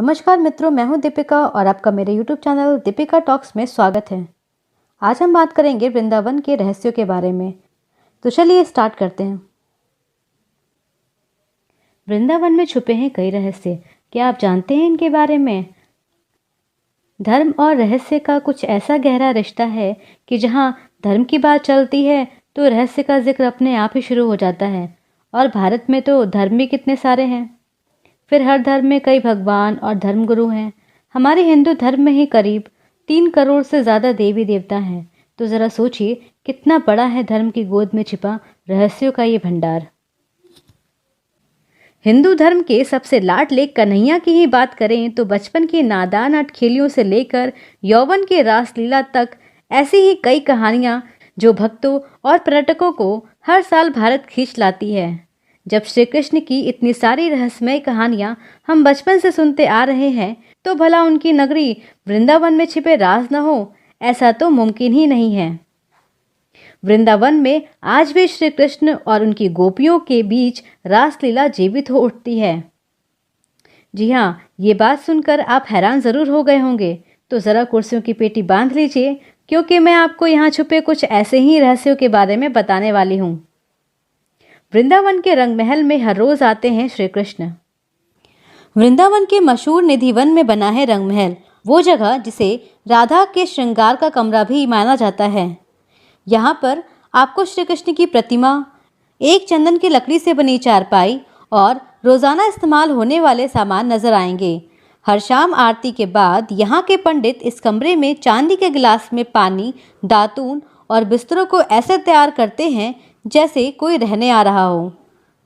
नमस्कार मित्रों, मैं हूं दीपिका और आपका मेरे YouTube चैनल दीपिका टॉक्स में स्वागत है। आज हम बात करेंगे वृंदावन के रहस्यों के बारे में। तो चलिए स्टार्ट करते हैं। वृंदावन में छुपे हैं कई रहस्य। क्या आप जानते हैं इनके बारे में? धर्म और रहस्य का कुछ ऐसा गहरा रिश्ता है कि जहां धर्म की बात चलती है तो रहस्य का जिक्र अपने आप ही शुरू हो जाता है। और भारत में तो धर्म भी कितने सारे हैं। फिर हर धर्म में कई भगवान और धर्मगुरु हैं। हमारे हिंदू धर्म में ही करीब 3 करोड़ से ज़्यादा देवी देवता हैं। तो ज़रा सोचिए कितना बड़ा है धर्म की गोद में छिपा रहस्यों का ये भंडार। हिंदू धर्म के सबसे लाडले कन्हैया की ही बात करें तो बचपन की नादान अटखेलियों से लेकर यौवन के रासलीला तक ऐसी ही कई कहानियाँ जो भक्तों और पर्यटकों को हर साल भारत खींच लाती है। जब श्री कृष्ण की इतनी सारी रहस्यमय कहानियां हम बचपन से सुनते आ रहे हैं तो भला उनकी नगरी वृंदावन में छिपे राज न हो, ऐसा तो मुमकिन ही नहीं है। वृंदावन में आज भी श्री कृष्ण और उनकी गोपियों के बीच रासलीला जीवित हो उठती है। जी हाँ, ये बात सुनकर आप हैरान जरूर हो गए होंगे। तो ज़रा कुर्सियों की पेटी बांध लीजिए, क्योंकि मैं आपको यहाँ छुपे कुछ ऐसे ही रहस्यों के बारे में बताने वाली हूँ। वृंदावन के रंग महल में हर रोज आते हैं श्री कृष्ण। वृंदावन के मशहूर निधिवन में बना है रंग महल, वो जगह जिसे राधा के श्रृंगार का कमरा भी माना जाता है। यहाँ पर आपको श्री कृष्ण की प्रतिमा, एक चंदन की लकड़ी से बनी चारपाई और रोजाना इस्तेमाल होने वाले सामान नजर आएंगे। हर शाम आरती के बाद यहाँ के पंडित इस कमरे में चांदी के गिलास में पानी, दातून और बिस्तरों को ऐसे तैयार करते हैं जैसे कोई रहने आ रहा हो।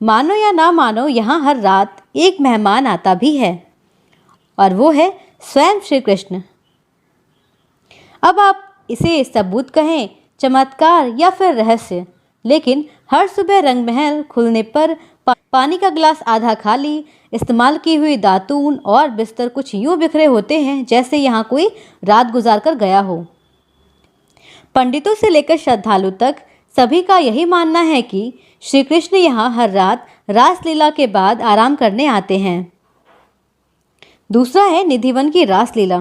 मानो या ना मानो, यहाँ हर रात एक मेहमान आता भी है और वो है स्वयं श्री कृष्ण। अब आप इसे सबूत कहें, चमत्कार या फिर रहस्य, लेकिन हर सुबह रंग महल खुलने पर पानी का गिलास आधा खाली, इस्तेमाल की हुई दातून और बिस्तर कुछ यूं बिखरे होते हैं जैसे यहाँ कोई रात गुजार कर गया हो। पंडितों से लेकर श्रद्धालु तक सभी का यही मानना है कि श्री कृष्ण यहाँ हर रात रासलीला के बाद आराम करने आते हैं। दूसरा है निधिवन की रासलीला।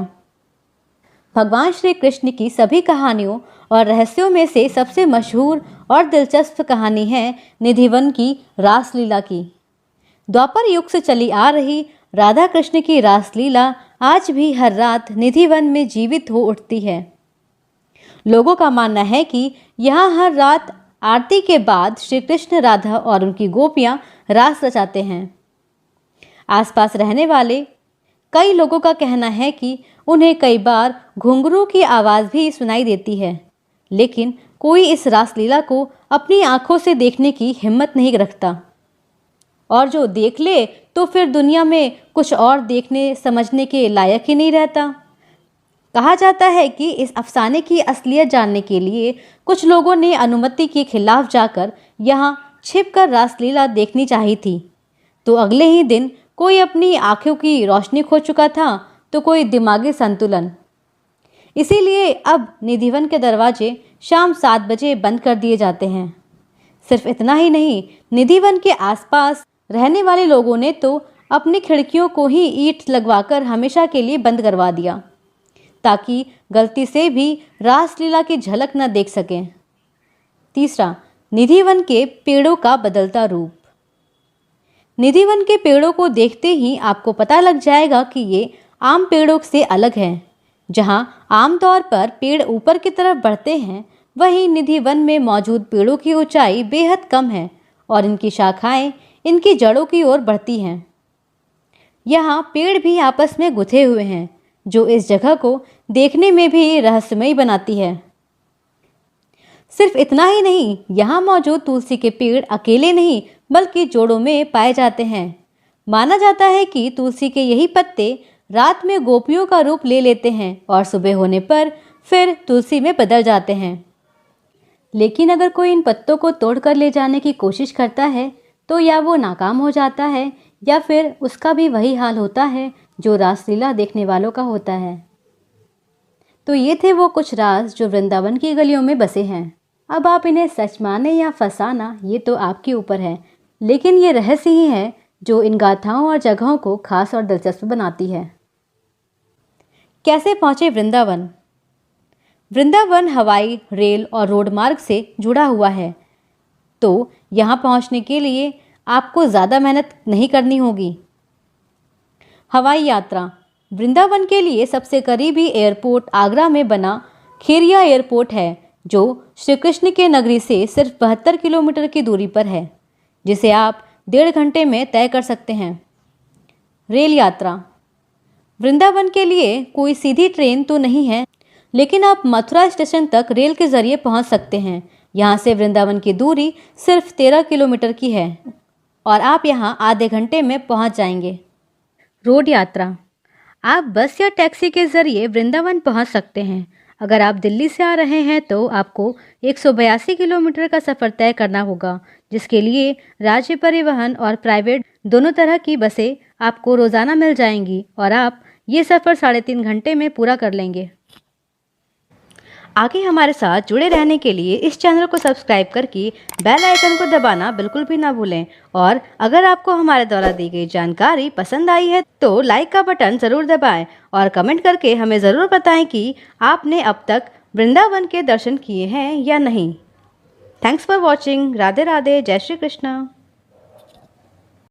भगवान श्री कृष्ण की सभी कहानियों और रहस्यों में से सबसे मशहूर और दिलचस्प कहानी है निधिवन की रासलीला की। द्वापर युग से चली आ रही राधा कृष्ण की रासलीला आज भी हर रात निधिवन में जीवित हो उठती है। लोगों का मानना है कि यहाँ हर रात आरती के बाद श्री कृष्ण, राधा और उनकी गोपियाँ रास रचाते हैं। आसपास रहने वाले कई लोगों का कहना है कि उन्हें कई बार घुंघरू की आवाज़ भी सुनाई देती है, लेकिन कोई इस रासलीला को अपनी आंखों से देखने की हिम्मत नहीं रखता। और जो देख ले तो फिर दुनिया में कुछ और देखने समझने के लायक ही नहीं रहता। कहा जाता है कि इस अफसाने की असलियत जानने के लिए कुछ लोगों ने अनुमति के खिलाफ जाकर यहाँ छिपकर रासलीला देखनी चाहिए थी। तो अगले ही दिन कोई अपनी आंखों की रोशनी खो चुका था तो कोई दिमागी संतुलन। इसीलिए अब निधिवन के दरवाजे शाम 7 बजे बंद कर दिए जाते हैं। सिर्फ इतना ही नहीं, निधिवन के आसपास रहने वाले लोगों ने तो अपनी खिड़कियों को ही ईंट लगवाकर हमेशा के लिए बंद करवा दिया, ताकि गलती से भी रासलीला की झलक न देख सकें। तीसरा, निधिवन के पेड़ों का बदलता रूप। निधिवन के पेड़ों को देखते ही आपको पता लग जाएगा कि ये आम पेड़ों से अलग हैं। जहां आमतौर पर पेड़ ऊपर की तरफ बढ़ते हैं, वहीं निधिवन में मौजूद पेड़ों की ऊंचाई बेहद कम है और इनकी शाखाएं इनकी जड़ों की ओर बढ़ती हैं। यहाँ पेड़ भी आपस में गुथे हुए हैं, जो इस जगह को देखने में भी रहस्यमयी बनाती है। सिर्फ इतना ही नहीं, यहाँ मौजूद तुलसी के पेड़ अकेले नहीं बल्कि जोड़ों में पाए जाते हैं। माना जाता है कि तुलसी के यही पत्ते रात में गोपियों का रूप ले लेते हैं और सुबह होने पर फिर तुलसी में बदल जाते हैं। लेकिन अगर कोई इन पत्तों को तोड़कर ले जाने की कोशिश करता है तो या वो नाकाम हो जाता है या फिर उसका भी वही हाल होता है जो रासलीला देखने वालों का होता है। तो ये थे वो कुछ राज जो वृंदावन की गलियों में बसे हैं। अब आप इन्हें सच माने या फसाना, ये तो आपके ऊपर है, लेकिन ये रहस्य ही है जो इन गाथाओं और जगहों को खास और दिलचस्प बनाती है। कैसे पहुंचे वृंदावन? वृंदावन हवाई, रेल और रोड मार्ग से जुड़ा हुआ है, तो यहाँ पहुंचने के लिए आपको ज़्यादा मेहनत नहीं करनी होगी। हवाई यात्रा। वृंदावन के लिए सबसे करीबी एयरपोर्ट आगरा में बना खेरिया एयरपोर्ट है, जो श्री कृष्ण के नगरी से सिर्फ 72 किलोमीटर की दूरी पर है, जिसे आप 1.5 घंटे में तय कर सकते हैं। रेल यात्रा। वृंदावन के लिए कोई सीधी ट्रेन तो नहीं है, लेकिन आप मथुरा स्टेशन तक रेल के जरिए पहुंच सकते हैं। यहाँ से वृंदावन की दूरी सिर्फ 13 किलोमीटर की है और आप यहाँ आधे घंटे में पहुंच जाएंगे। रोड यात्रा। आप बस या टैक्सी के जरिए वृंदावन पहुंच सकते हैं। अगर आप दिल्ली से आ रहे हैं तो आपको 182 किलोमीटर का सफ़र तय करना होगा, जिसके लिए राज्य परिवहन और प्राइवेट दोनों तरह की बसें आपको रोज़ाना मिल जाएंगी और आप ये सफ़र 3.5 घंटे में पूरा कर लेंगे। आगे हमारे साथ जुड़े रहने के लिए इस चैनल को सब्सक्राइब करके बेल आइकन को दबाना बिल्कुल भी ना भूलें। और अगर आपको हमारे द्वारा दी गई जानकारी पसंद आई है तो लाइक का बटन ज़रूर दबाएं और कमेंट करके हमें ज़रूर बताएं कि आपने अब तक वृंदावन के दर्शन किए हैं या नहीं। Thanks for watching. Radhe Radhe. जय श्री कृष्ण।